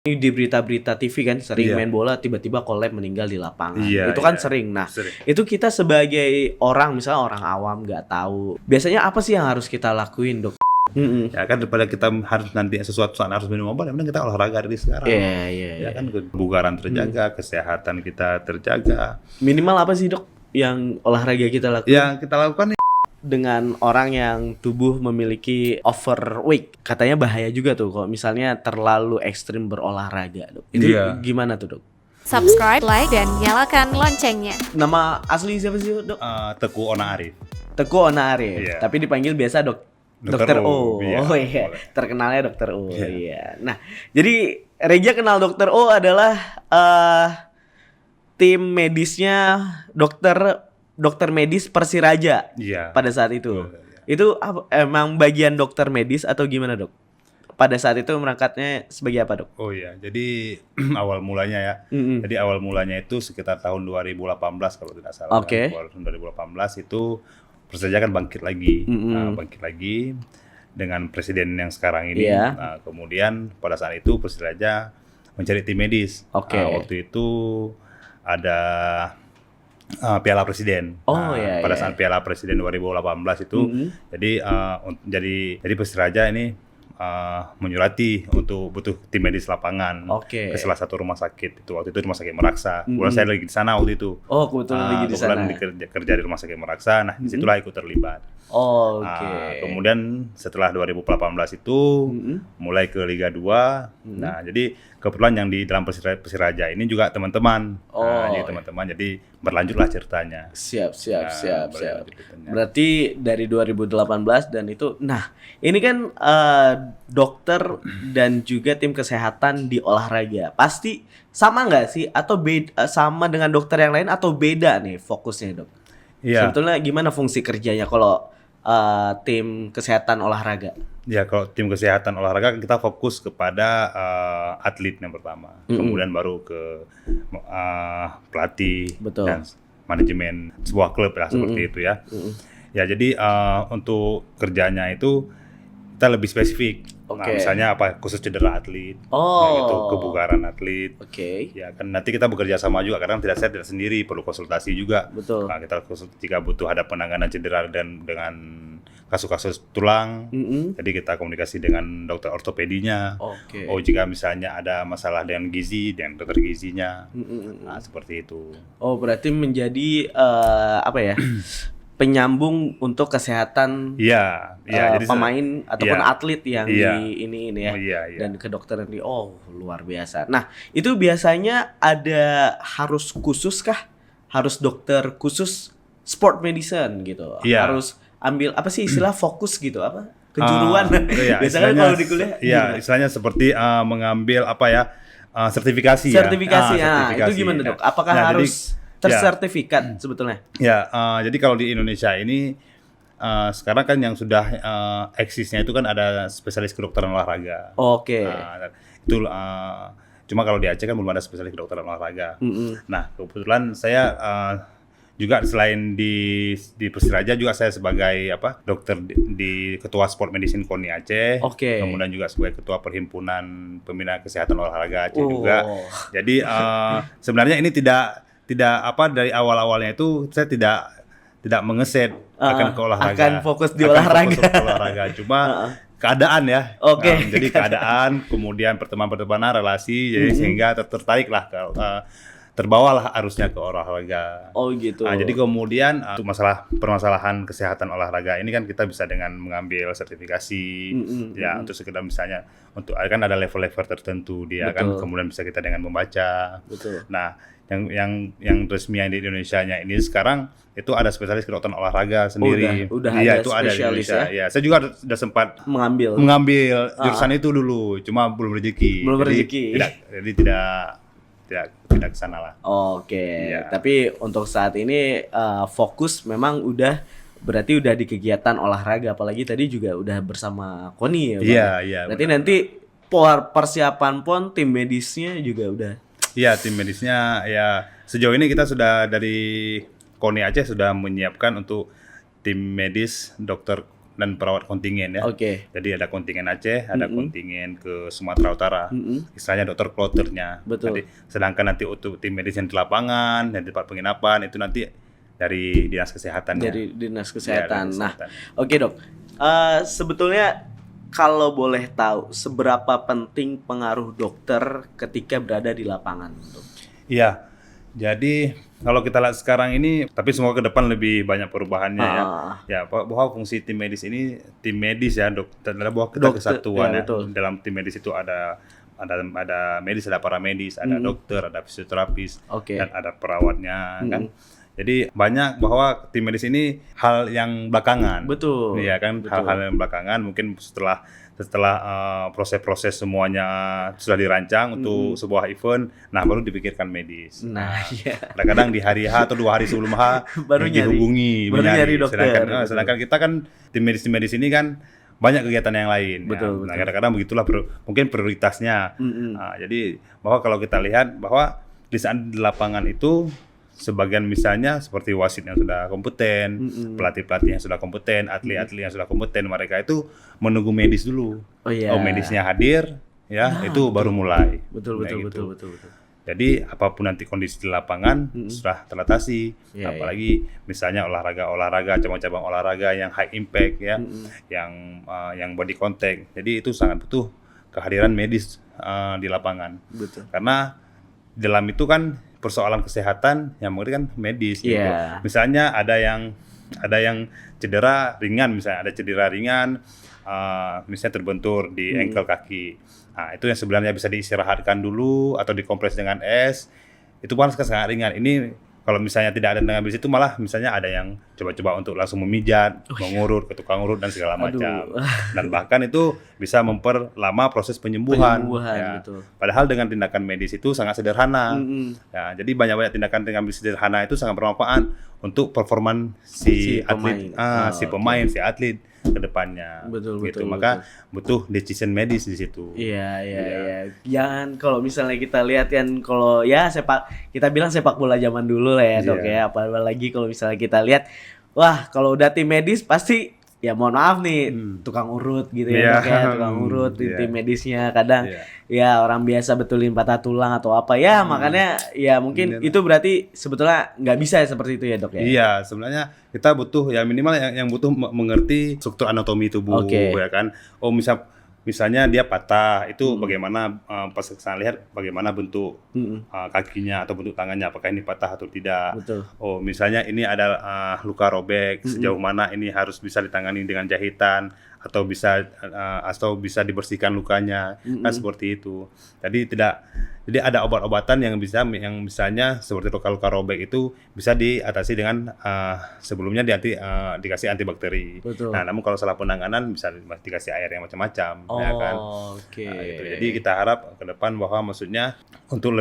Di berita-berita TV kan sering main bola tiba-tiba collab meninggal di lapangan. Itu kan sering. Nah, itu kita sebagai orang misalnya orang awam nggak tahu. Biasanya apa sih yang harus kita lakuin, Dok? Ya kan daripada kita harus nanti sesuatu saat harus minum obat, yang penting kita olahraga dari sekarang. Ya kan kebugaran terjaga, kesehatan kita terjaga. Minimal apa sih, Dok, yang olahraga kita lakukan? Yang kita lakukan dengan orang yang tubuh memiliki overweight, katanya bahaya juga tuh kalau misalnya terlalu ekstrim berolahraga, Dok. Itu gimana tuh, Dok? Subscribe, like, dan nyalakan loncengnya. Nama asli siapa sih, Dok? Teguh Ona Arif. Teguh Ona Arif. Tapi dipanggil biasa Dokter O. Iya. Terkenalnya Dokter O. Iya. Nah, jadi Reja kenal Dokter O adalah tim medisnya dokter medis Persiraja pada saat itu. Itu emang bagian dokter medis atau gimana, Dok? Pada saat itu merangkatnya sebagai apa, Dok? Oh iya, jadi awal mulanya ya. Jadi awal mulanya itu sekitar tahun 2018 kalau tidak salah. Tahun 2018 itu Persiraja kan bangkit lagi. Bangkit lagi dengan presiden yang sekarang ini. Nah, kemudian pada saat itu Persiraja mencari tim medis. Waktu itu ada Piala Presiden. Pada saat Piala Presiden 2018 itu, jadi Persiraja ini menyurati untuk butuh tim medis lapangan ke salah satu rumah sakit. Waktu itu rumah sakit Meraksa. Kebetulan saya lagi di sana waktu itu. Kebetulan lagi di sana. Kerja di rumah sakit Meraksa. Nah, disitulah ikut terlibat. Kemudian setelah 2018 itu mulai ke Liga 2. Nah, jadi kebetulan yang di dalam Persiraja ini juga teman-teman. Jadi berlanjutlah ceritanya. Siap. Berarti dari 2018 dan itu. Nah, ini kan dokter dan juga tim kesehatan di olahraga. Pasti sama nggak sih? Atau sama dengan dokter yang lain atau beda nih fokusnya, Dok? Sebetulnya gimana fungsi kerjanya kalau tim kesehatan olahraga? Ya, kalau tim kesehatan olahraga kita fokus kepada atlet yang pertama, kemudian baru ke pelatih dan manajemen sebuah klub lah seperti itu ya. Ya, jadi untuk kerjanya itu kita lebih spesifik. Nah, misalnya khusus cedera atlet, itu kebugaran atlet. Ya kan nanti kita bekerja sama juga, kadang saya tidak sendiri, perlu konsultasi juga. Nah, kita jika butuh ada penanganan cedera dan dengan kasus-kasus tulang, jadi kita komunikasi dengan dokter ortopedinya. Jika misalnya ada masalah dengan gizi, dengan dokter gizinya. Nah, seperti itu. Berarti menjadi penyambung untuk kesehatan jadi pemain ataupun atlet yang di ini ya. Dan kedokteran di luar biasa. Nah, itu biasanya ada harus khusus kah? Harus dokter khusus sport medicine gitu. Harus ambil apa sih istilah fokus gitu, apa? Kejuruan. Biasanya kalau di kuliah istilahnya seperti mengambil sertifikasi. Sertifikasi. Itu gimana, Dok? Apakah harus tersertifikat sebetulnya? Jadi kalau di Indonesia ini sekarang kan yang sudah eksisnya itu kan ada spesialis kedokteran olahraga. Itu cuma kalau di Aceh kan belum ada spesialis kedokteran olahraga. Nah, kebetulan saya juga selain di Persiraja juga saya sebagai dokter di ketua Sport Medicine KONI Aceh. Kemudian juga sebagai ketua Perhimpunan Pembina Kesehatan Olahraga Aceh juga. Jadi sebenarnya ini tidak dari awal-awalnya itu saya tidak mengeset akan ke olahraga. Akan fokus di olahraga. Cuma keadaan ya. Jadi keadaan, kemudian pertemanan relasi, jadi sehingga tertariklah terbawalah arusnya ke olahraga. Jadi kemudian untuk permasalahan kesehatan olahraga ini kan kita bisa dengan mengambil sertifikasi untuk sekedar misalnya untuk kan ada level-level tertentu dia kan, kemudian bisa kita dengan membaca. Nah, yang resmi yang di Indonesianya ini sekarang itu ada spesialis kedokteran olahraga sendiri. Udah ada itu ada di Indonesia. Saya juga sudah sempat mengambil jurusan itu dulu, cuma belum rezeki. Jadi tidak kesana lah. Tapi untuk saat ini fokus memang berarti udah di kegiatan olahraga, apalagi tadi juga udah bersama KONI ya. Berarti nanti persiapan pun tim medisnya juga udah. Tim medisnya sejauh ini kita sudah dari KONI Aceh sudah menyiapkan untuk tim medis dokter dan perawat kontingen ya. Jadi ada kontingen Aceh, ada kontingen ke Sumatera Utara. Istilahnya dokter kloternya. Betul. Sedangkan nanti untuk tim medis yang di lapangan, dan di tempat penginapan itu nanti dari dinas kesehatan. Dari dinas kesehatan. Nah, Dok. Sebetulnya kalau boleh tahu seberapa penting pengaruh dokter ketika berada di lapangan, Dok? Iya. Jadi kalau kita lihat sekarang ini, tapi semoga ke depan lebih banyak perubahannya ya. Ya, bahwa fungsi tim medis ini, tim medis ya, dokter adalah bahwa kita kesatuan ya. Dalam tim medis itu ada medis, ada paramedis, ada dokter, ada fisioterapis, dan ada perawatnya kan. Jadi banyak bahwa tim medis ini hal yang belakangan. Betul. Iya kan, hal-hal yang belakangan mungkin setelah proses-proses semuanya sudah dirancang untuk sebuah event, nah baru dipikirkan medis. Nah, iya. Kadang-kadang di hari H atau 2 hari sebelum H baru dihubungi, nyari dokter. Sedangkan kita kan tim medis ini kan banyak kegiatan yang lain. Betul. Nah, kadang-kadang begitulah mungkin prioritasnya. Nah, jadi bahwa kalau kita lihat bahwa di saat di lapangan itu sebagian misalnya seperti wasit yang sudah kompeten, pelatih-pelatih yang sudah kompeten, atlet-atlet yang sudah kompeten, mereka itu menunggu medis dulu. Medisnya hadir, ya itu baru mulai. Betul. Jadi apapun nanti kondisi di lapangan sudah teratasi. Apalagi misalnya olahraga, cabang-cabang olahraga yang high impact ya, yang body contact. Jadi itu sangat butuh kehadiran medis di lapangan. Betul. Karena dalam itu kan persoalan kesehatan yang mungkin kan medis gitu. Misalnya ada yang cedera ringan, misalnya terbentur di ankle kaki. Nah, itu yang sebenarnya bisa diistirahatkan dulu atau dikompres dengan es. Itu kan sangat ringan. Ini kalau misalnya tidak ada dengan medis itu malah misalnya ada yang coba-coba untuk langsung memijat, mengurut ke tukang urut dan segala macam. Dan bahkan itu bisa memperlama proses penyembuhan ya. Betul. Padahal dengan tindakan medis itu sangat sederhana. Ya, jadi banyak tindakan medis sederhana itu sangat bermanfaat untuk performan si atlet, pemain, si atlet ke depannya. Betul. Maka butuh decision medis di situ. Iya. Jangan kalau misalnya kita lihat kan, kalau ya kita bilang sepak bola zaman dulu lah ya, Dok ya. Apalagi kalau misalnya kita lihat, wah kalau udah tim medis pasti ya mohon maaf nih tukang urut gitu ya, tukang urut di tim medisnya kadang ya orang biasa betulin patah tulang atau apa ya, makanya ya mungkin itu berarti sebetulnya nggak bisa ya seperti itu ya, Dok ya. Iya, sebenarnya kita butuh ya minimal yang butuh mengerti struktur anatomi tubuh ya kan. Misalnya dia patah, itu bagaimana pas kita lihat bagaimana bentuk kakinya atau bentuk tangannya, apakah ini patah atau tidak. Betul. Misalnya ini ada luka robek, sejauh mana ini harus bisa ditangani dengan jahitan atau bisa dibersihkan lukanya, kan seperti itu. Jadi ada obat-obatan yang misalnya seperti luka-luka robek itu bisa diatasi dengan sebelumnya dikasih antibakteri. Betul. Nah, namun kalau salah penanganan bisa dikasih air yang macam-macam, ya kan. Gitu. Jadi kita harap ke depan bahwa maksudnya untuk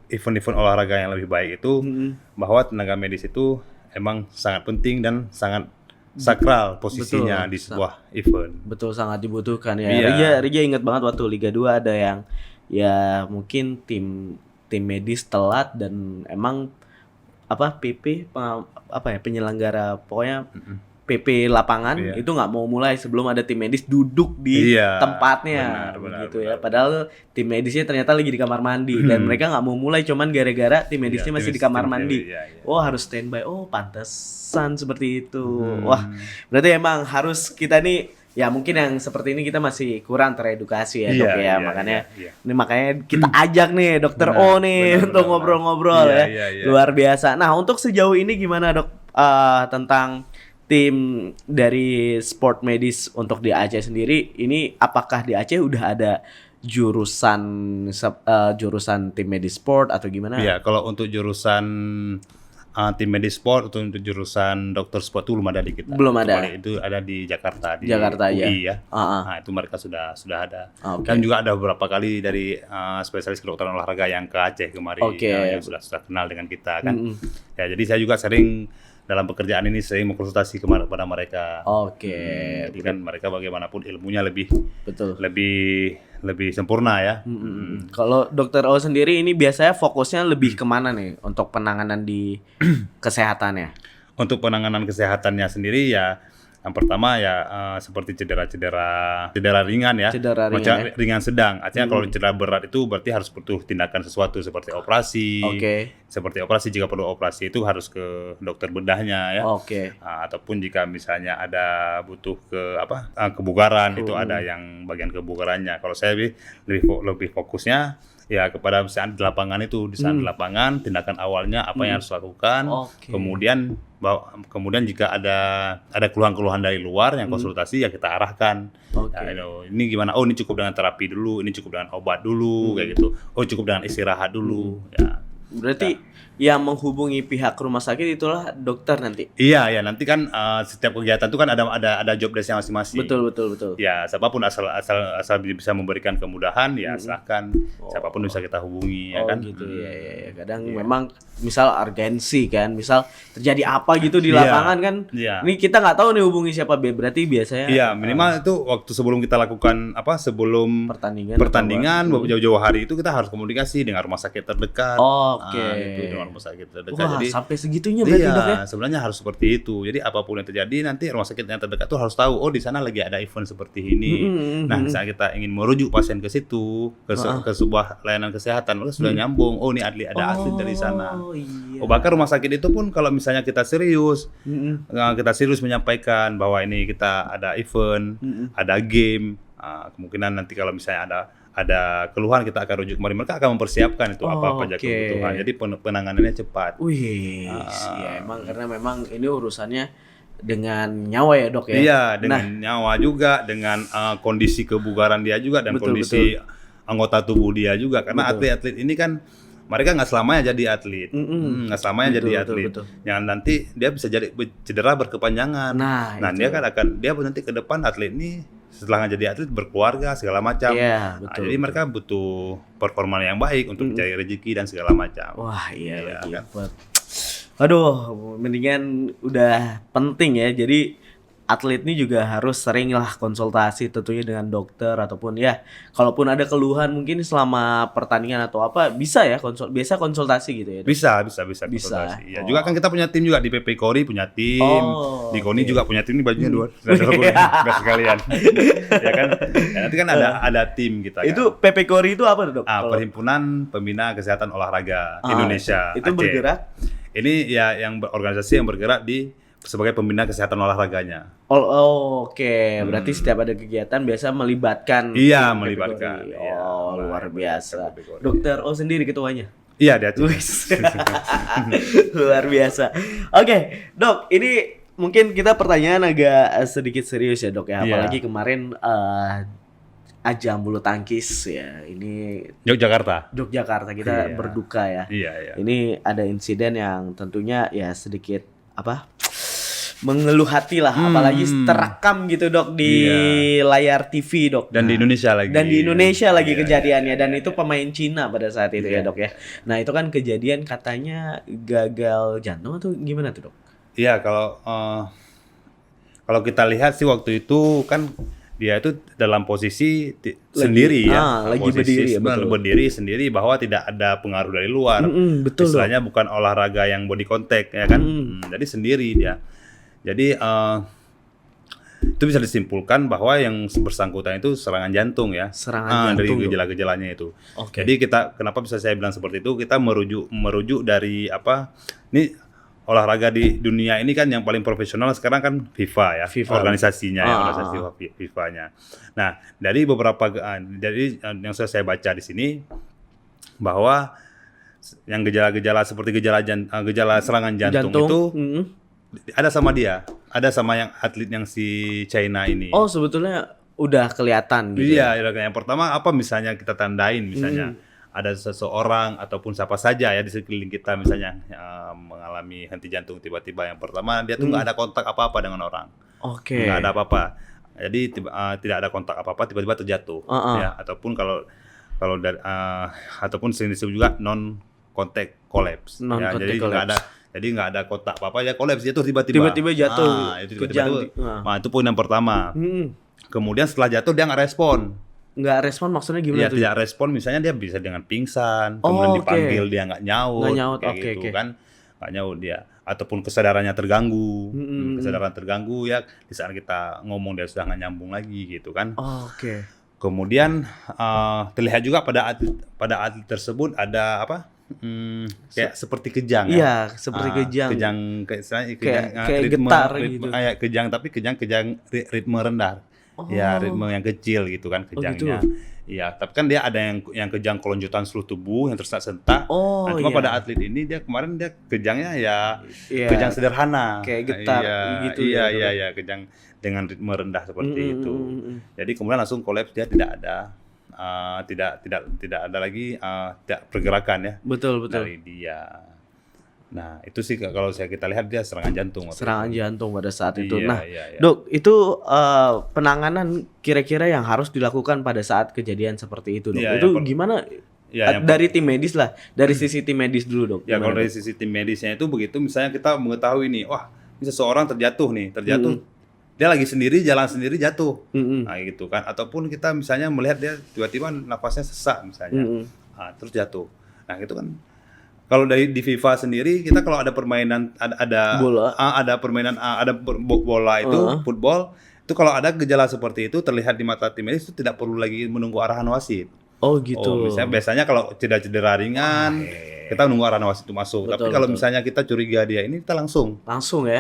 event-event olahraga yang lebih baik itu bahwa tenaga medis itu emang sangat penting dan sangat sakral posisinya di sebuah event. Betul, sangat dibutuhkan ya. Riga ingat banget waktu Liga 2 ada yang ya mungkin tim medis telat dan emang penyelenggara pokoknya PP lapangan itu nggak mau mulai sebelum ada tim medis duduk di tempatnya gitu ya. Padahal tim medisnya ternyata lagi di kamar mandi dan mereka nggak mau mulai cuman gara-gara tim medisnya masih di kamar mandi. Harus standby. Pantesan seperti itu. Wah, berarti emang harus kita nih ya mungkin yang seperti ini kita masih kurang teredukasi ya, Dok ya. Makanya kita ajak nih Dokter O nih untuk ngobrol-ngobrol ya. Luar biasa. Nah, untuk sejauh ini gimana, Dok, tentang tim dari sport medis untuk di Aceh sendiri ini, apakah di Aceh udah ada jurusan tim medis sport atau gimana? Iya, kalau untuk jurusan tim medis sport atau untuk jurusan dokter sport itu belum ada di kita. Belum ada. Itu ada di Jakarta UI ya. Nah, itu mereka sudah ada. Dan juga ada beberapa kali dari spesialis kedokteran olahraga yang ke Aceh kemarin yang sudah kenal dengan kita kan. Ya, jadi saya juga sering dalam pekerjaan ini sering mengkonsultasi kepada mereka. Jadi kan mereka bagaimanapun ilmunya lebih sempurna ya. Kalau Dokter O sendiri ini biasanya fokusnya lebih kemana nih untuk penanganan di kesehatannya? Untuk penanganan kesehatannya sendiri ya Yang pertama ya seperti cedera ringan ya. Cedera ringan, ringan sedang. Artinya kalau cedera berat itu berarti harus butuh tindakan sesuatu seperti operasi. Seperti operasi, jika perlu operasi itu harus ke dokter bedahnya ya. Ataupun jika misalnya ada butuh kebugaran, itu ada yang bagian kebugarannya. Kalau saya lebih fokusnya ya kepada misalnya di lapangan itu, di saat di lapangan tindakan awalnya apa yang harus dilakukan. Kemudian jika ada keluhan-keluhan dari luar yang konsultasi ya kita arahkan. Ini gimana? Oh, ini cukup dengan terapi dulu, ini cukup dengan obat dulu, kayak gitu. Oh, cukup dengan istirahat dulu. Ya. Berarti yang menghubungi pihak rumah sakit itulah dokter nanti. Iya, ya nanti kan setiap kegiatan itu kan ada job desk-nya masing-masing. Betul. Ya, siapapun asal bisa memberikan kemudahan ya silahkan. Siapapun bisa kita hubungi ya kan. Gitu ya. Kadang memang misal urgensi kan, misal terjadi apa gitu di lapangan kan. Ini kita nggak tahu nih hubungi siapa, berarti biasanya. Iya, minimal itu waktu sebelum kita lakukan sebelum pertandingan jauh-jauh hari itu kita harus komunikasi dengan rumah sakit terdekat. Itu dengan rumah sakit terdekat. Wah, jadi sampai segitunya berarti dok ya? Sebenarnya harus seperti itu. Jadi apapun yang terjadi nanti rumah sakit yang terdekat tuh harus tahu, oh di sana lagi ada event seperti ini. Nah, saat kita ingin merujuk pasien ke situ, ke sebuah layanan kesehatan, maka sudah nyambung. Oh, ini ada atlet dari sana. Bahkan rumah sakit itu pun kalau misalnya kita serius menyampaikan bahwa ini kita ada event, ada game, kemungkinan nanti kalau misalnya ada keluhan kita akan rujuk kemarin, mereka akan mempersiapkan itu apa-apa aja kebutuhan. Jadi penanganannya cepat. Iya, karena memang ini urusannya dengan nyawa ya dok ya. Iya, dengan nyawa juga, dengan kondisi kebugaran dia juga dan kondisi anggota tubuh dia juga. Karena atlet-atlet ini kan mereka nggak selamanya jadi atlet, nggak selamanya jadi atlet. Yang nanti dia bisa jadi cedera berkepanjangan. Nah dia nanti ke depan atlet ini setelah jadi atlet berkeluarga segala macam. Jadi mereka butuh performa yang baik untuk mencari rezeki dan segala macam. Wah iya kan. Aduh, mendingan udah penting ya. Jadi atlet ini juga harus sering lah konsultasi tentunya dengan dokter ataupun ya kalaupun ada keluhan mungkin selama pertandingan atau apa bisa ya biasa konsultasi gitu ya. Bisa konsultasi. Ya, juga kan kita punya tim juga di PP Kori punya tim. Di KONI juga punya tim, ini bajunya dua sekalian. Ya kan. Ya, nanti kan ada tim kita. Itu kan. PP Kori itu apa dok? Perhimpunan Pembina Kesehatan Olahraga Indonesia. Itu Aceh. Bergerak? Ini ya organisasi yang bergerak sebagai pembina kesehatan olahraganya. Berarti setiap ada kegiatan biasa melibatkan. Iya, melibatkan. Luar biasa. Dokter O sendiri ketuanya. Iya, dia tuh. Luar biasa. Oke, dok, ini mungkin kita pertanyaan agak sedikit serius ya dok ya. Apalagi kemarin ajang bulu tangkis ya. Ini Yogyakarta kita berduka ya. Iya. Ini ada insiden yang tentunya ya sedikit mengeluh hati lah, apalagi terekam gitu dok di layar TV dok. Dan di Indonesia lagi. Kejadiannya dan itu pemain Cina pada saat itu ya dok ya. Nah itu kan kejadian katanya gagal jantung atau gimana tuh dok? Iya kalau kita lihat sih waktu itu kan dia itu dalam posisi sendiri lagi berdiri sendiri bahwa tidak ada pengaruh dari luar. Betul. Istilahnya bukan olahraga yang body contact ya kan. Jadi sendiri dia. Jadi itu bisa disimpulkan bahwa yang bersangkutan itu serangan jantung ya. Dari gejala-gejalanya itu. Jadi kenapa bisa saya bilang seperti itu? Kita merujuk dari ini olahraga di dunia ini kan yang paling profesional sekarang kan FIFA ya, organisasinya organisasi FIFA-nya. Nah, dari beberapa yang saya baca di sini bahwa yang gejala-gejala seperti gejala serangan jantung itu ada sama yang atlet yang si China ini. Oh, sebetulnya udah kelihatan gitu. Iya, yang pertama misalnya kita tandain misalnya ada seseorang ataupun siapa saja ya di sekeliling kita misalnya mengalami henti jantung tiba-tiba. Yang pertama dia tuh nggak ada kontak apa-apa dengan orang. Nggak ada apa-apa. Jadi tidak ada kontak apa-apa tiba-tiba terjatuh. Ya, ataupun kalau ataupun sering disebut juga non contact collapse. Jadi nggak ada kontak apa-apa ya kolaps dia tuh tiba-tiba jatuh. Itu poin yang pertama. Kemudian setelah jatuh dia nggak respon. Nggak respon maksudnya gimana tuh? Tidak respon misalnya dia bisa dengan pingsan, kemudian dipanggil dia nggak nyaut. Gitu kan. nggak nyaut dia, ataupun kesadarannya terganggu, kesadaran terganggu ya di saat kita ngomong dia sudah nggak nyambung lagi gitu kan. Oke. Kemudian terlihat juga pada atlet tersebut ada apa? Kayak seperti kejang ya. Iya, seperti kejang. Kayak getar gitu. Kejang, tapi kejang ritme rendah. Ya, ritme yang kecil gitu kan kejangnya. Iya, tapi kan dia ada yang kejang kelonjotan seluruh tubuh yang tersentak-sentak. Nah, cuma pada atlet ini kemarin dia kejangnya ya kejang sederhana. Kayak getar gitu. Iya, kejang dengan ritme rendah seperti itu. Jadi kemudian langsung kolaps, dia tidak ada tidak ada lagi tidak pergerakan ya. Betul. Dari dia. Nah, itu sih kalau kita lihat dia serangan jantung. Serangan jantung pada saat itu. Iya. Dok, itu penanganan kira-kira yang harus dilakukan pada saat kejadian seperti itu, Dok. Itu gimana? Ya, dari tim medis lah, dari sisi tim medis dulu, Dok. Ya, kalau dari sisi tim medisnya itu begitu, misalnya kita mengetahui nih, wah, ini seseorang terjatuh. Dia lagi sendiri, jalan sendiri, jatuh. Nah, gitu kan. Ataupun kita misalnya melihat dia tiba-tiba nafasnya sesak misalnya. Terus jatuh. Nah, itu kan kalau di FIFA sendiri kita kalau ada permainan ada permainan ada bola itu football, itu kalau ada gejala seperti itu terlihat di mata tim medis itu tidak perlu lagi menunggu arahan wasit. Oh, gitu. Biasanya kalau cedera ringan kita nunggu arahan wasit itu masuk. Tapi kalau misalnya kita curiga dia ini, kita langsung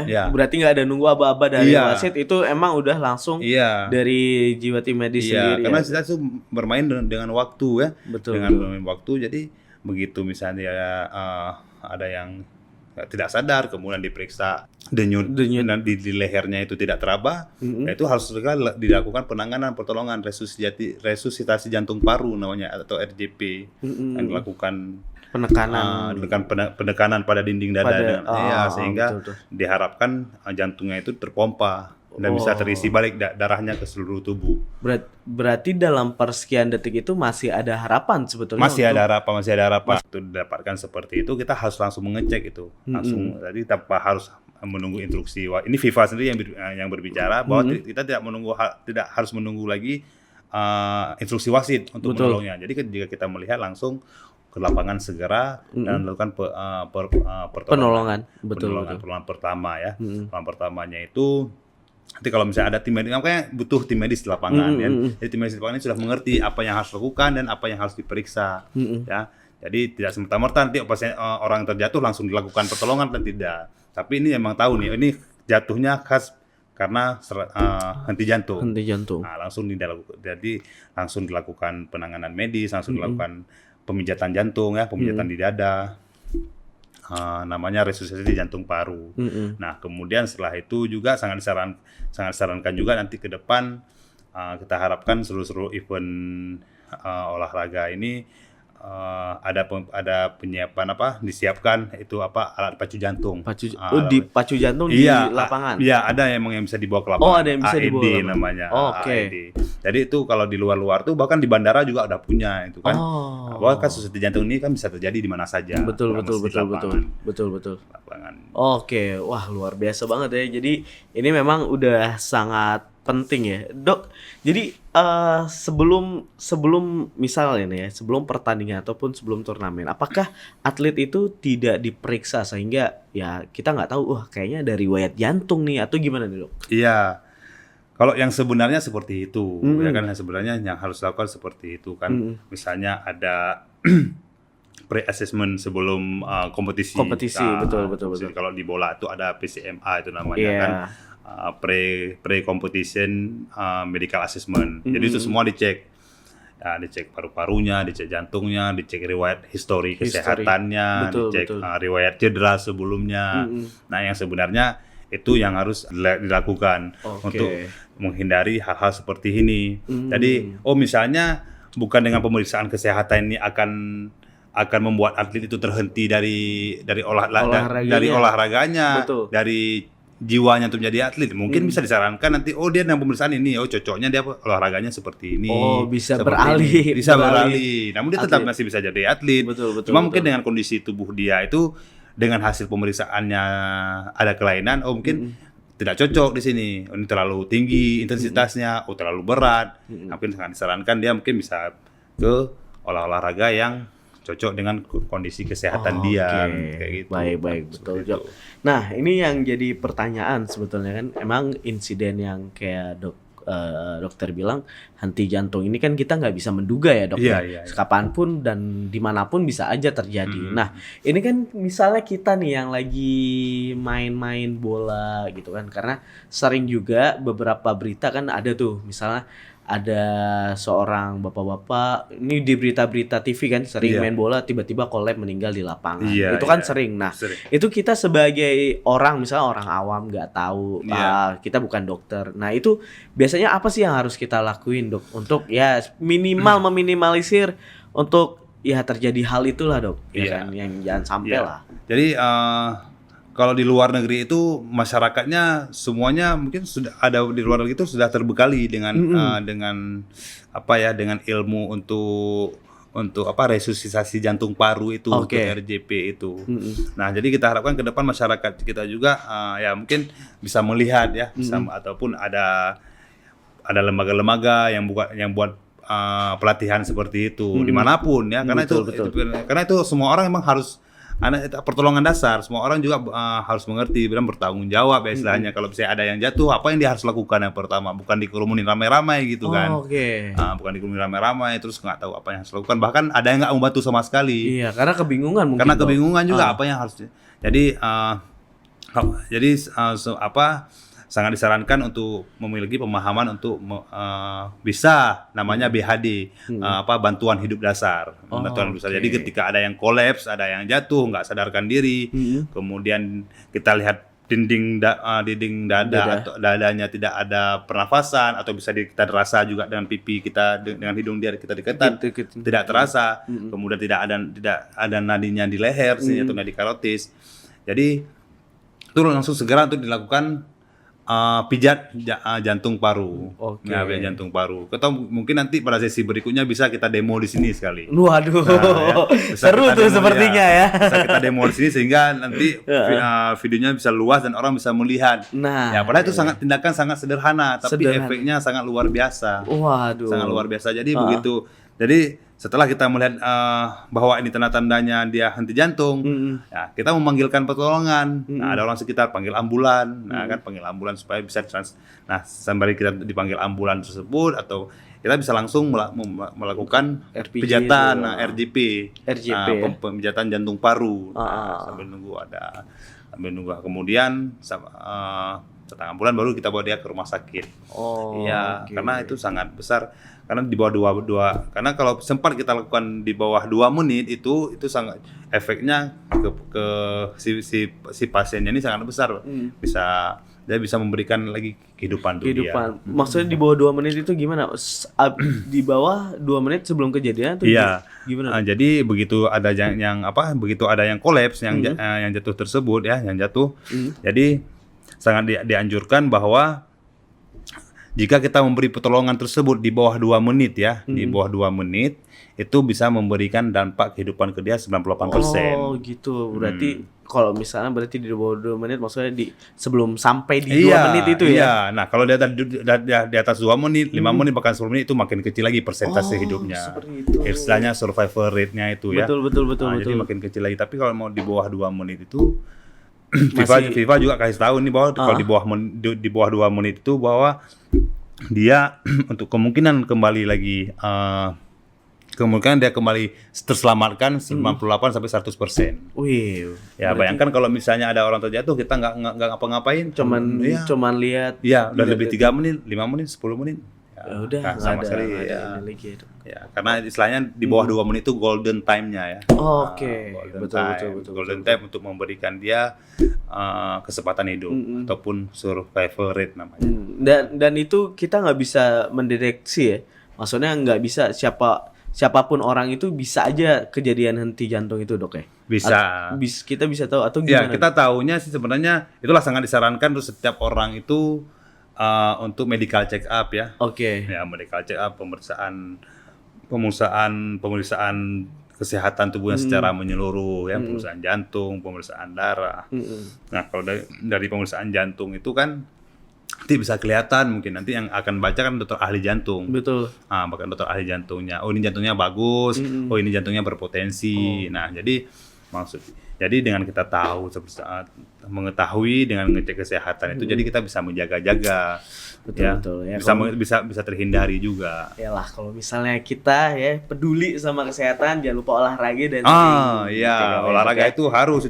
ya. Berarti nggak ada nunggu aba-aba dari wasit, itu emang udah langsung dari jiwa tim medis sendiri. Karena kita tuh bermain dengan waktu ya. Bermain waktu, jadi begitu misalnya ada yang tidak sadar kemudian diperiksa denyut dan di lehernya itu tidak teraba, itu harus segera dilakukan penanganan pertolongan resusitasi jantung paru namanya atau RJP yang dilakukan penekanan pada dinding dada sehingga diharapkan jantungnya itu terpompa dan bisa terisi balik darahnya ke seluruh tubuh. Berarti dalam persekian detik itu masih ada harapan sebetulnya. Masih ada harapan. Itu didapatkan seperti itu, kita harus langsung mengecek itu. Langsung. Jadi tanpa harus menunggu instruksi. Ini FIFA sendiri yang berbicara bahwa kita tidak harus menunggu lagi instruksi wasit untuk menolongnya. Jadi jika kita melihat langsung ke lapangan segera dan melakukan pertolongan pertama ya. Pertolongan pertamanya itu nanti kalau misalnya ada tim medis, makanya butuh tim medis di lapangan ya. Jadi tim medis di lapangan ini sudah mengerti apa yang harus dilakukan dan apa yang harus diperiksa ya. Jadi tidak semata-merta nanti orang terjatuh langsung dilakukan pertolongan dan tidak. Tapi ini memang tahu nih, ini jatuhnya khas karena henti jantung. Nah, langsung dilakukan penanganan medis, langsung dilakukan pemijatan jantung ya, pemijatan di dada. Namanya resusitasi jantung paru. Nah, kemudian setelah itu juga sangat disarankan juga nanti ke depan kita harapkan seluruh event olahraga ini ada penyiapan disiapkan itu alat pacu jantung. Pacu jantung di lapangan. Iya, ada yang bisa dibawa ke lapangan. Oh, ada yang bisa dibawa. AED namanya. AED. Jadi itu kalau di luar tuh bahkan di bandara juga udah punya itu kan. Bahwa kasus jantung ini kan bisa terjadi di mana saja. Betul. Lapangan. Oke, wah luar biasa banget ya. Jadi ini memang udah sangat penting ya, Dok. Jadi sebelum misalnya nih ya, sebelum pertandingan ataupun sebelum turnamen, apakah atlet itu tidak diperiksa sehingga ya kita nggak tahu, kayaknya ada riwayat jantung nih atau gimana nih, Dok? Iya. Kalau yang sebenarnya seperti itu, ya kan sebenarnya yang harus dilakukan seperti itu kan. Misalnya ada pre-assessment sebelum kompetisi. Betul. Kalau di bola itu ada PCMA itu namanya kan. Pre-competition medical assessment. Jadi itu semua dicek. Nah, dicek paru-parunya, dicek jantungnya, dicek riwayat histori kesehatannya, dicek riwayat cedera sebelumnya. Nah, yang sebenarnya itu yang harus dilakukan untuk menghindari hal-hal seperti ini. Jadi, misalnya bukan dengan pemeriksaan kesehatan ini akan membuat atlet itu terhenti dari olahraganya, dari jiwanya untuk menjadi atlet. Mungkin bisa disarankan nanti dia dengan pemeriksaan ini cocoknya dia olahraganya seperti ini. Bisa beralih. Namun dia tetap masih bisa jadi atlet. Cuma mungkin dengan kondisi tubuh dia itu dengan hasil pemeriksaannya ada kelainan, mungkin tidak cocok di sini. Ini terlalu tinggi intensitasnya, terlalu berat. Mungkin sangat disarankan dia mungkin bisa ke olahraga yang cocok dengan kondisi kesehatan dia kayak gitu. Baik, betul. Nah, ini yang jadi pertanyaan sebetulnya kan, emang insiden yang kayak dokter bilang henti jantung ini kan kita nggak bisa menduga ya dok. Iya. Kapanpun dan dimanapun bisa aja terjadi. Nah, ini kan misalnya kita nih yang lagi main-main bola gitu kan, karena sering juga beberapa berita kan ada tuh, misalnya ada seorang bapak-bapak ini di berita-berita TV kan sering main bola tiba-tiba collab meninggal di lapangan. Itu kan sering. Nah, itu kita sebagai orang, misalnya orang awam nggak tahu, kita bukan dokter. Nah, itu biasanya apa sih yang harus kita lakuin dok untuk ya minimal meminimalisir untuk ya terjadi hal itulah dok, kan yang jangan sampai lah. Jadi kalau di luar negeri itu masyarakatnya semuanya mungkin sudah ada di luar negeri itu sudah terbekali dengan dengan ilmu untuk resusitasi jantung paru itu, untuk RJP itu. Nah, jadi kita harapkan ke depan masyarakat kita juga ya mungkin bisa melihat ya, ataupun ada lembaga-lembaga yang buat pelatihan seperti itu dimanapun ya, karena karena itu semua orang memang harus pertolongan dasar, semua orang juga harus mengerti dan bertanggung jawab ya istilahnya. Kalau misalnya ada yang jatuh, apa yang dia harus lakukan yang pertama, bukan dikerumunin ramai-ramai gitu kan. Bukan dikerumunin ramai-ramai terus nggak tahu apa yang harus lakukan, bahkan ada yang nggak membantu sama sekali. Iya, karena kebingungan mungkin. Karena kebingungan juga apa yang harus. Jadi sangat disarankan untuk memiliki pemahaman untuk bisa namanya BHD, bantuan hidup dasar. Jadi ketika ada yang kolaps, ada yang jatuh, nggak sadarkan diri, kemudian kita lihat dinding dada atau dadanya tidak ada pernafasan, atau bisa kita terasa juga dengan pipi kita, dengan hidung dia kita deketan, tidak terasa, kemudian tidak ada nadinya di leher atau nadi karotis. Jadi itu langsung segera untuk dilakukan pijat jantung paru. Pijat jantung paru. Atau mungkin nanti pada sesi berikutnya bisa kita demo di sini sekali. Waduh. Seru tuh sepertinya ya. Bisa kita demo di sini sehingga nanti videonya bisa luas dan orang bisa melihat. Nah, ya padahal itu tindakan sangat sederhana, tapi efeknya sangat luar biasa. Waduh. Sangat luar biasa. Jadi begitu. Jadi setelah kita melihat bahwa ini tanda-tandanya dia henti jantung, ya, kita memanggilkan pertolongan. Nah, ada orang sekitar panggil ambulan, panggil ambulan supaya bisa sembari kita dipanggil ambulan tersebut, atau kita bisa langsung melakukan pijatan RJP, pemijatan jantung paru. Sambil nunggu kemudian datang ambulan baru kita bawa dia ke rumah sakit. Karena itu sangat besar. Karena di bawah dua, karena kalau sempat kita lakukan di bawah 2 menit itu sangat efeknya ke si pasiennya ini sangat besar. Dia bisa memberikan lagi kehidupan. Maksudnya di bawah 2 menit itu gimana? Di bawah 2 menit sebelum kejadian tuh gimana? Jadi begitu ada begitu ada yang kolaps, yang jatuh tersebut ya, jadi sangat dianjurkan bahwa jika kita memberi pertolongan tersebut di bawah 2 menit ya, di bawah 2 menit itu bisa memberikan dampak kehidupan ke dia 98%. Oh gitu, berarti kalau misalnya berarti di bawah 2 menit maksudnya sebelum sampai di 2 menit itu ya? Iya, nah kalau di atas 2 menit, 5 menit bahkan 10 menit itu makin kecil lagi persentase hidupnya. Seperti itu. Istilahnya survival rate-nya itu ya. Betul. Jadi makin kecil lagi, tapi kalau mau di bawah 2 menit itu FIFA juga kasih tahu nih bahwa kalau di bawah 2 menit itu bahwa dia untuk kemungkinan kembali lagi kemungkinan dia kembali terselamatkan 98 sampai 100%. Wih. Ya bayangkan kalau misalnya ada orang terjatuh kita nggak ngapa-ngapain, cuman lihat. Ya, udah lebih 3 menit, 5 menit, 10 menit. Ya udah sama sekali ya. Karena istilahnya di bawah 2 menit itu golden time-nya ya. Betul. Golden time untuk memberikan dia kesempatan hidup ataupun survival rate namanya. Dan itu kita nggak bisa mendeteksi ya. Maksudnya nggak bisa siapapun orang itu bisa aja kejadian henti jantung itu dok ya? Bisa. Kita bisa tahu atau gimana? Ya kita tahunya sih sebenarnya itulah sangat disarankan untuk setiap orang itu untuk medical check up ya. Ya medical check up, pemeriksaan kesehatan tubuhnya secara menyeluruh ya, pemeriksaan jantung, pemeriksaan darah. Nah kalau dari pemeriksaan jantung itu kan nanti bisa kelihatan, mungkin nanti yang akan baca kan dokter ahli jantung. Betul. Bahkan dokter ahli jantungnya. Oh, ini jantungnya bagus. Oh, ini jantungnya berpotensi. Nah, jadi dengan kita tahu mengetahui dengan ngecek kesehatan itu, jadi kita bisa menjaga-jaga. Betul. Ya, bisa terhindari juga. Yalah, kalau misalnya kita ya peduli sama kesehatan, jangan lupa olahraga dan olahraga itu harus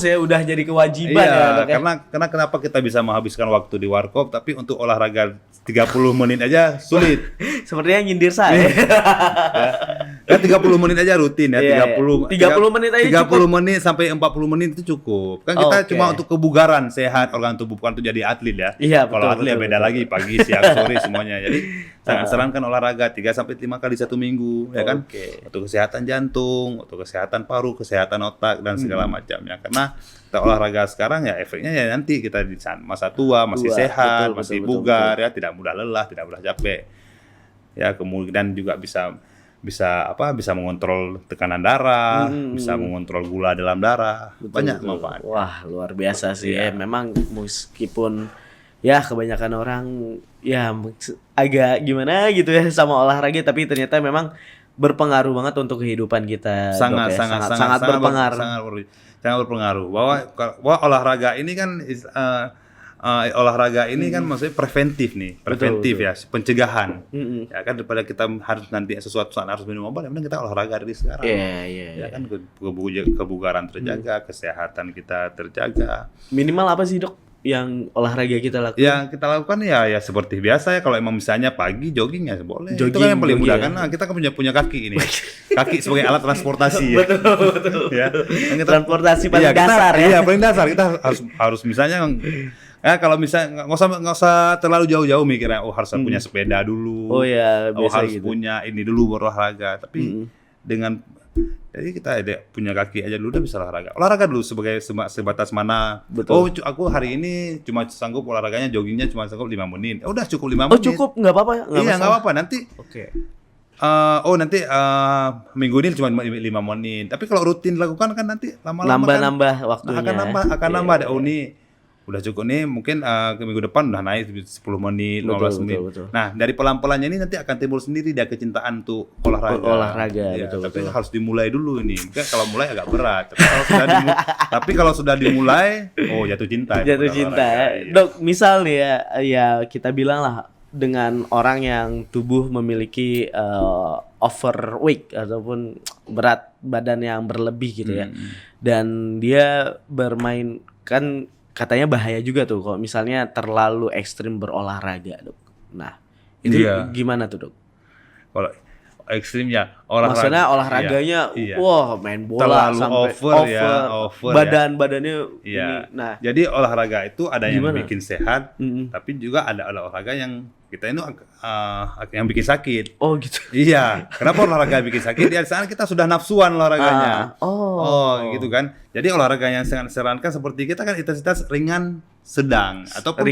ya, udah jadi kewajiban ya, Dok, karena kenapa kita bisa menghabiskan waktu di warkop tapi untuk olahraga 30 menit aja sulit. Sepertinya nyindir saya. Kan 30 menit aja rutin ya, 30 menit aja 30 menit sampai 40 menit itu cukup. Kan kita cuma untuk kebugaran, sehat organ tubuh, bukan untuk jadi atlet ya. Iya, kalau atlet ya beda lagi, pagi, siang, sore semuanya. Jadi sangat sarankan olahraga 3 sampai 5 kali 1 minggu, ya kan? Untuk kesehatan jantung, untuk kesehatan paru, kesehatan otak dan segala macamnya. Karena kita olahraga sekarang ya efeknya ya nanti kita di masa tua masih sehat, masih bugar ya, tidak mudah lelah, tidak mudah capek. Ya, kemudian juga bisa mengontrol tekanan darah, bisa mengontrol gula dalam darah, banyak manfaat. Wah, luar biasa sih ya. Memang meskipun ya kebanyakan orang ya agak gimana gitu ya sama olahraga, tapi ternyata memang berpengaruh banget untuk kehidupan kita. Sangat berpengaruh. Sangat berpengaruh. Bahwa olahraga ini kan maksudnya preventif nih, betul. Ya, pencegahan. Ya kan, daripada kita harus nanti sesuatu saat harus minum obat, yang penting kita olahraga dari sekarang. Ya kan, kebugaran terjaga, kesehatan kita terjaga. Minimal apa sih, Dok, yang olahraga kita lakukan? Yang kita lakukan ya seperti biasa ya, kalau emang misalnya pagi jogging ya boleh. Itu kan yang paling mudah kan. Nah, kita kan punya kaki ini. Kaki sebagai alat transportasi ya. Betul. Ya. Transportasi paling dasar ya. Iya, paling dasar. Kita harus misalnya kalau misalnya nggak usah terlalu jauh-jauh mikirnya harus punya sepeda dulu. Harus gitu. Punya ini dulu berolahraga. Tapi jadi kita punya kaki aja dulu udah bisa olahraga dulu sebagai sebatas mana. Betul. Aku hari ini cuma sanggup olahraganya, joggingnya cuma sanggup 5 menit. Udah cukup 5 menit. Cukup, nggak apa-apa. Nggak apa-apa nanti. Nanti minggu ini cuma 5 menit. Tapi kalau rutin dilakukan kan nanti lama-lama nambah waktunya. Akan nambah. Ini udah cukup nih, mungkin ke minggu depan udah naik 10 menit, 15 menit. Betul. Nah, dari pelan-pelannya ini nanti akan timbul sendiri dia kecintaan untuk olahraga. Ya, tapi harus dimulai dulu ini. Mungkin kalau mulai agak berat, tapi kalau sudah dimulai, jatuh cinta. Jatuh cinta. Ya. Dok, misal nih ya kita bilang lah, dengan orang yang tubuh memiliki overweight ataupun berat badan yang berlebih gitu ya. Dan dia bermain, kan katanya bahaya juga tuh kalau misalnya terlalu ekstrim berolahraga, Dok. Nah, itu gimana tuh, Dok? Kalau ekstrimnya olahraga. Maksudnya olahraganya wah main bola terlalu sampai over badannya ini. Nah, jadi olahraga itu ada yang bikin sehat, tapi juga ada olahraga yang kita ini yang bikin sakit. Oh gitu. Iya. Kenapa olahraga bikin sakit? Di saat kita sudah nafsuan olahraganya. Gitu kan. Jadi olahraga yang sangat disarankan seperti kita kan intensitas ringan sedang ataupun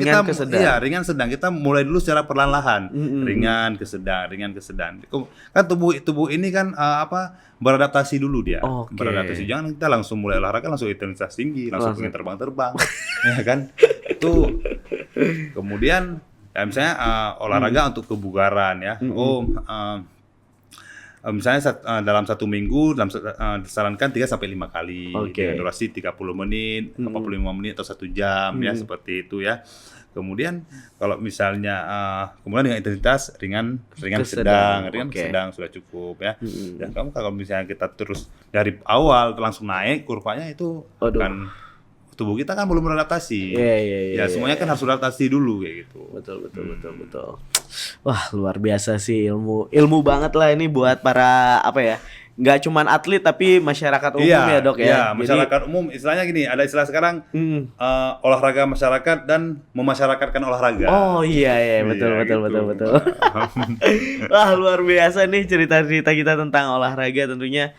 ringan sedang. Kita mulai dulu secara perlahan-lahan. Ringan ke sedang. Kan tubuh ini kan beradaptasi dulu dia. Beradaptasi. Jangan kita langsung mulai olahraga langsung intensitas tinggi, langsung pengen terbang-terbang. Ya kan? Itu kemudian misalnya olahraga untuk kebugaran ya. Misalnya dalam 1 minggu disarankan 3 sampai 5 kali dengan durasi 30 menit, 45 menit atau 1 jam ya, seperti itu ya. Kemudian kalau misalnya kemudian dengan intensitas ringan sedang sudah cukup ya. Dan kalau misalnya kita terus dari awal langsung naik kurvanya itu kan tubuh kita kan belum beradaptasi. Semuanya kan harus beradaptasi dulu kayak gitu. Betul. Wah, luar biasa sih ilmu banget lah ini buat para nggak cuman atlet tapi masyarakat umum ya, Dok ya. Iya, masyarakat umum istilahnya gini, ada istilah sekarang olahraga masyarakat dan memasyarakatkan olahraga. Betul. Wah, luar biasa nih cerita-cerita kita tentang olahraga tentunya.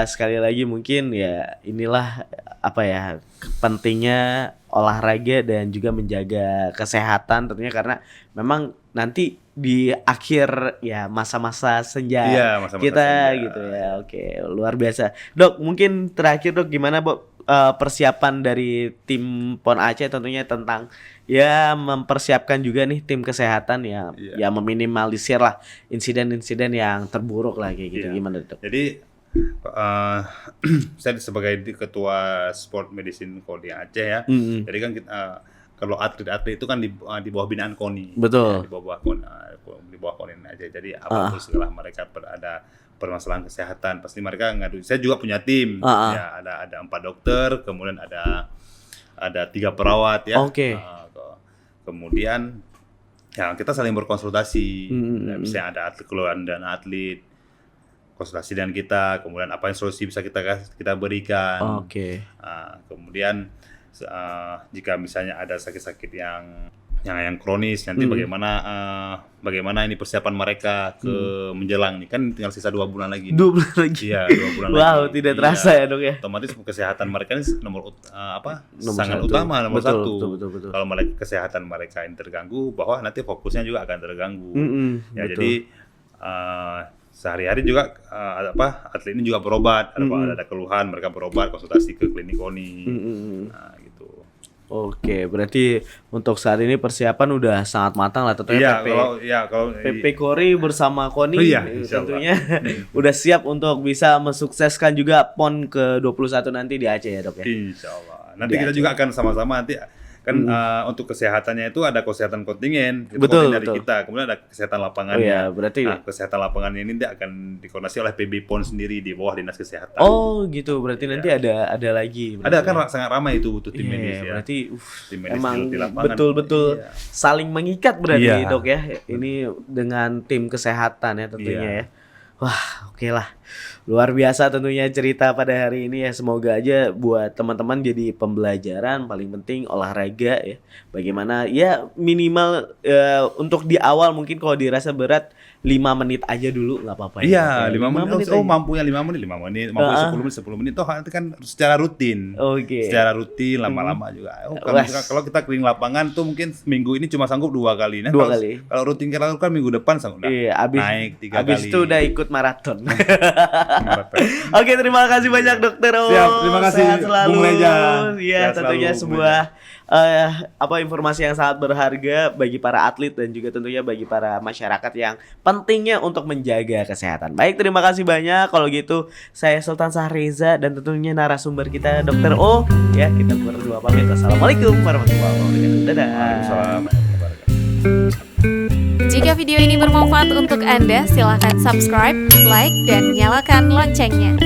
Sekali lagi mungkin ya inilah pentingnya olahraga dan juga menjaga kesehatan tentunya, karena memang nanti di akhir ya masa-masa senja kita gitu ya. Oke, luar biasa. Dok, mungkin terakhir, Dok, gimana persiapan dari tim PON Aceh tentunya tentang ya mempersiapkan juga nih tim kesehatan ya, ya meminimalisir lah insiden-insiden yang terburuk lah kayak gitu. Gimana Dok? Jadi saya sebagai ketua sport medicine KONI Aceh ya. Jadi kan kalau atlet-atlet itu kan di bawah binaan KONI. Betul. Ya, di bawah KONI aja. Jadi apapun segala mereka ada permasalahan kesehatan pasti mereka ngadu. Saya juga punya tim. Ya, ada 4 dokter, kemudian ada 3 perawat ya. Oke. Kemudian ya kita saling berkonsultasi. Misalnya ada atlet keluhan dan atlet konsultasi dengan kita, kemudian apa yang solusi bisa kita berikan. Kemudian jika misalnya ada sakit-sakit yang kronis nanti bagaimana ini persiapan mereka ke menjelang nih, kan tinggal sisa 2 bulan lagi. 2 bulan lagi. Iya, 2 bulan lagi. Wow, tidak terasa ya Dok ya. Otomatis kesehatan mereka ini sangat utama, nomor satu. Betul. Kalau kesehatan mereka ini terganggu, bahwa nanti fokusnya juga akan terganggu. Jadi sehari-hari juga atlet ini juga berobat, ada keluhan mereka berobat, konsultasi ke klinik KONI. Nah, gitu. Oke, berarti untuk saat ini persiapan udah sangat matang lah tentunya. Kalau PP KORI bersama KONI tentunya udah siap untuk bisa mensukseskan juga PON ke-21 nanti di Aceh ya Dok ya. Insyaallah. Nanti kita juga akan sama-sama nanti kan untuk kesehatannya itu ada kesehatan kontingen dari kita, kemudian ada kesehatan lapangannya. Berarti kesehatan lapangannya ini akan dikoordinasi oleh PB PON sendiri di bawah Dinas Kesehatan. Oh gitu, berarti nanti ada lagi. Ada kan sangat ramai itu butuh tim medis ya. Berarti tim medis emang di lapangan betul-betul saling mengikat berarti Dok ya. Ini dengan tim kesehatan ya tentunya ya. Wah, oke lah. Luar biasa tentunya cerita pada hari ini ya. Semoga aja buat teman-teman jadi pembelajaran, paling penting olahraga ya. Bagaimana ya minimal untuk di awal mungkin kalau dirasa berat 5 menit aja dulu nggak apa-apa ya. Iya, 5 menit. Mampunya 5 menit, mampu 10 menit toh itu kan secara rutin. Secara rutin lama-lama juga. Kalau kita keliling lapangan tuh mungkin minggu ini cuma sanggup 2 kali. Nah, kalau rutin kita lakukan minggu depan sanggup naik 3 kali. Habis itu udah ikut maraton. Oke, terima kasih banyak Dokter O. Siap, terima kasih sehat selalu. Bung Reja. Ya, tentunya sebuah informasi yang sangat berharga bagi para atlet dan juga tentunya bagi para masyarakat yang pentingnya untuk menjaga kesehatan. Baik, terima kasih banyak. Kalau gitu, saya Sultan Sahreza dan tentunya narasumber kita Dokter O. Ya, kita berdua pamit. Assalamualaikum warahmatullahi wabarakatuh. Dadah. Waalaikumsalam. Jika video ini bermanfaat untuk Anda, silakan subscribe, like, dan nyalakan loncengnya.